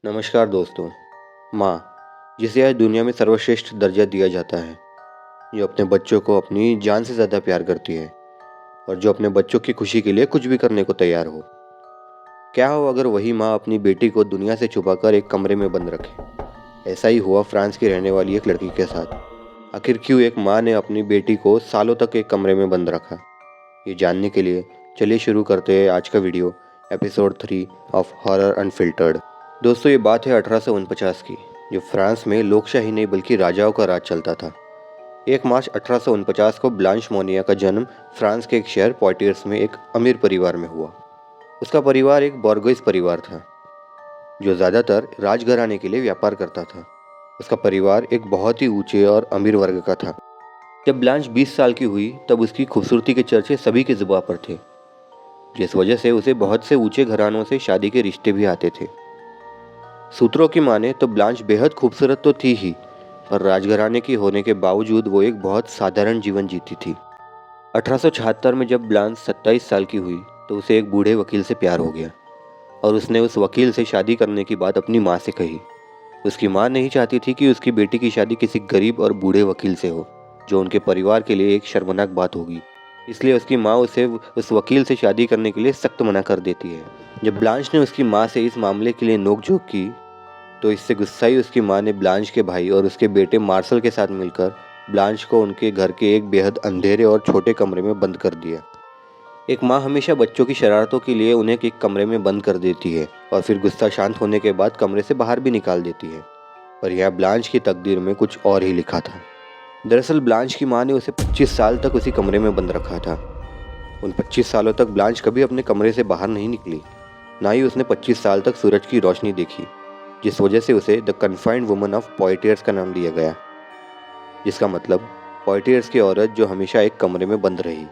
नमस्कार दोस्तों। माँ, जिसे आज दुनिया में सर्वश्रेष्ठ दर्जा दिया जाता है, जो अपने बच्चों को अपनी जान से ज़्यादा प्यार करती है और जो अपने बच्चों की खुशी के लिए कुछ भी करने को तैयार हो। क्या हो अगर वही माँ अपनी बेटी को दुनिया से छुपाकर एक कमरे में बंद रखे? ऐसा ही हुआ फ्रांस की रहने वाली एक लड़की के साथ। आखिर क्यों एक माँ ने अपनी बेटी को सालों तक एक कमरे में बंद रखा? ये जानने के लिए चलिए शुरू करते हैं आज का video, episode 3 of horror unfiltered. दोस्तों, ये बात है 1849 की, जो फ्रांस में लोकशाही नहीं बल्कि राजाओं का राज चलता था। 1 मार्च 1849 को ब्लांश मोनिया का जन्म फ्रांस के एक शहर पोइटियर्स में एक अमीर परिवार में हुआ। उसका परिवार एक बोर्गोइस परिवार था, जो ज़्यादातर राजघराने के लिए व्यापार करता था। उसका परिवार एक बहुत ही ऊंचे और अमीर वर्ग का था। जब ब्लांश 20 साल की हुई तब उसकी खूबसूरती के चर्चे सभी की जुबां पर थे, जिस वजह से उसे बहुत से ऊंचे घरानों से शादी के रिश्ते भी आते थे। सूत्रों की माने तो ब्लांच बेहद खूबसूरत तो थी ही, पर राजघराने की होने के बावजूद वो एक बहुत साधारण जीवन जीती थी। 1876 में जब ब्लांच 27 साल की हुई तो उसे एक बूढ़े वकील से प्यार हो गया और उसने उस वकील से शादी करने की बात अपनी माँ से कही। उसकी माँ नहीं चाहती थी कि उसकी बेटी की शादी किसी गरीब और बूढ़े वकील से हो, जो उनके परिवार के लिए एक शर्मनाक बात होगी। इसलिए उसकी माँ उसे उस वकील से शादी करने के लिए सख्त मना कर देती है। जब ब्लांच ने उसकी माँ से इस मामले के लिए नोकझोंक की तो इससे गुस्साई उसकी माँ ने ब्लांच के भाई और उसके बेटे मार्शल के साथ मिलकर ब्लांच को उनके घर के एक बेहद अंधेरे और छोटे कमरे में बंद कर दिया। एक माँ हमेशा बच्चों की शरारतों के लिए उन्हें एक कमरे में बंद कर देती है और फिर गुस्सा शांत होने के बाद कमरे से बाहर भी निकाल देती है, पर यहाँ ब्लांच की तकदीर में कुछ और ही लिखा था। दरअसल ब्लांच की माँ ने उसे 25 साल तक उसी कमरे में बंद रखा था। उन 25 सालों तक ब्लांच कभी अपने कमरे से बाहर नहीं निकली, ना ही उसने 25 साल तक सूरज की रोशनी देखी, जिस वजह से उसे द कन्फाइंड वुमन ऑफ पोइटियर्स का नाम दिया गया, जिसका मतलब पोइटियर्स की औरत जो हमेशा एक कमरे में बंद रही।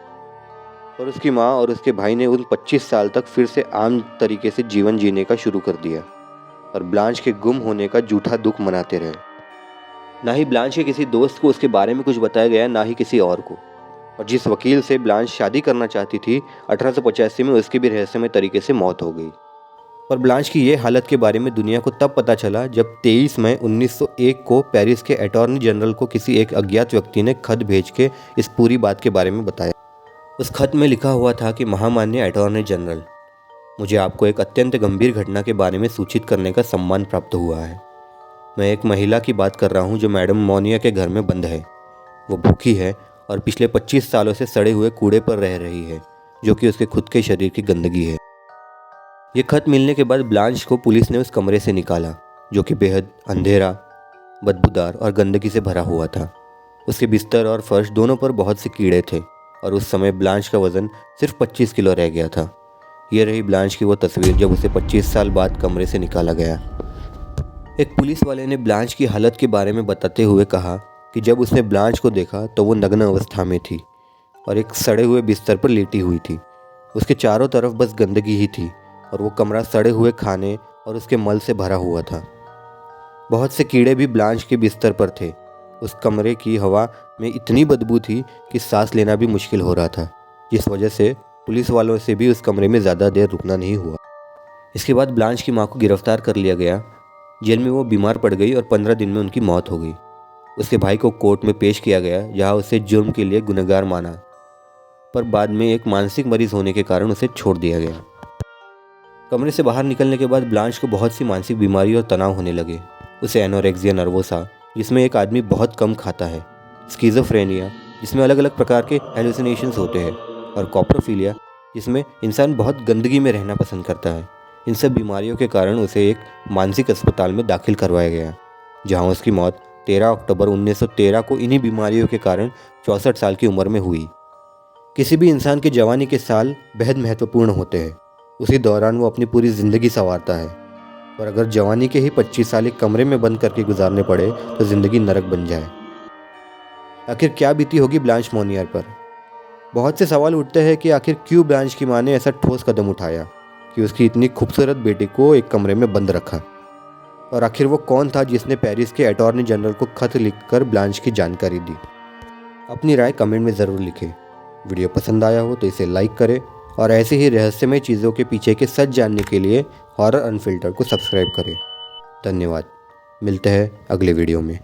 और उसकी माँ और उसके भाई ने उन 25 साल तक फिर से आम तरीके से जीवन जीने का शुरू कर दिया और ब्लांच के गुम होने का झूठा दुख मनाते रहे। ना ही ब्लांच के किसी दोस्त को उसके बारे में कुछ बताया गया, ना ही किसी और को। और जिस वकील से ब्लांच शादी करना चाहती थी, 1885 में उसकी भी रहस्यमय तरीके से मौत हो गई। और ब्लांच की ये हालत के बारे में दुनिया को तब पता चला जब 23 मई 1901 को पेरिस के अटॉर्नी जनरल को किसी एक अज्ञात व्यक्ति ने खत भेज के इस पूरी बात के बारे में बताया। उस खत में लिखा हुआ था कि महामान्य अटॉर्नी जनरल, मुझे आपको एक अत्यंत गंभीर घटना के बारे में सूचित करने का सम्मान प्राप्त हुआ है। मैं एक महिला की बात कर रहा हूँ जो मैडम मोनिया के घर में बंद है। वो भूखी है और पिछले 25 सालों से सड़े हुए कूड़े पर रह रही है, जो कि उसके खुद के शरीर की गंदगी है। ये खत मिलने के बाद ब्लांच को पुलिस ने उस कमरे से निकाला, जो कि बेहद अंधेरा, बदबूदार और गंदगी से भरा हुआ था। उसके बिस्तर और फर्श दोनों पर बहुत से कीड़े थे और उस समय ब्लांच का वजन सिर्फ 25 किलो रह गया था। ये रही ब्लांच की वो तस्वीर जब उसे 25 साल बाद कमरे से निकाला गया। एक पुलिस वाले ने ब्लांच की हालत के बारे में बताते हुए कहा कि जब उसने ब्लांच को देखा तो वो नग्न अवस्था में थी और एक सड़े हुए बिस्तर पर लेटी हुई थी। उसके चारों तरफ बस गंदगी ही थी और वो कमरा सड़े हुए खाने और उसके मल से भरा हुआ था। बहुत से कीड़े भी ब्लांच के बिस्तर पर थे। उस कमरे की हवा में इतनी बदबू थी कि सांस लेना भी मुश्किल हो रहा था, जिस वजह से पुलिस वालों से भी उस कमरे में ज़्यादा देर रुकना नहीं हुआ। इसके बाद ब्लांच की माँ को गिरफ्तार कर लिया गया। जेल में वो बीमार पड़ गई और 15 दिन में उनकी मौत हो गई। उसके भाई को कोर्ट में पेश किया गया, जहाँ उसे जुर्म के लिए गुनहगार माना, पर बाद में एक मानसिक मरीज होने के कारण उसे छोड़ दिया गया। कमरे से बाहर निकलने के बाद ब्लांच को बहुत सी मानसिक बीमारी और तनाव होने लगे। उसे एनोरेक्सिया नर्वोसा, जिसमें एक आदमी बहुत कम खाता है, स्किज़ोफ्रेनिया, जिसमें अलग अलग प्रकार के हेलुसिनेशंस होते हैं, और कॉप्रोफिलिया, जिसमें इंसान बहुत गंदगी में रहना पसंद करता है। इन सब बीमारियों के कारण उसे एक मानसिक अस्पताल में दाखिल करवाया गया, जहां उसकी मौत 13 अक्टूबर 1913 को इन्हीं बीमारियों के कारण 64 साल की उम्र में हुई। किसी भी इंसान के जवानी के साल बेहद महत्वपूर्ण होते हैं। उसी दौरान वो अपनी पूरी ज़िंदगी संवारता है, और अगर जवानी के ही 25 साल एक कमरे में बंद करके गुजारने पड़े तो ज़िंदगी नरक बन जाए। आखिर क्या बीती होगी ब्लांच मोनियर पर? बहुत से सवाल उठते हैं कि आखिर क्यों ब्लांच की माँ ने ऐसा ठोस कदम उठाया कि उसकी इतनी खूबसूरत बेटी को एक कमरे में बंद रखा, और आखिर वो कौन था जिसने पेरिस के अटॉर्नी जनरल को खत लिखकर ब्लांच की जानकारी दी। अपनी राय कमेंट में ज़रूर लिखें। वीडियो पसंद आया हो तो इसे लाइक करें और ऐसे ही रहस्यमय चीज़ों के पीछे के सच जानने के लिए हॉरर अनफिल्टर्ड को सब्सक्राइब करें। धन्यवाद। मिलते हैं अगले वीडियो में।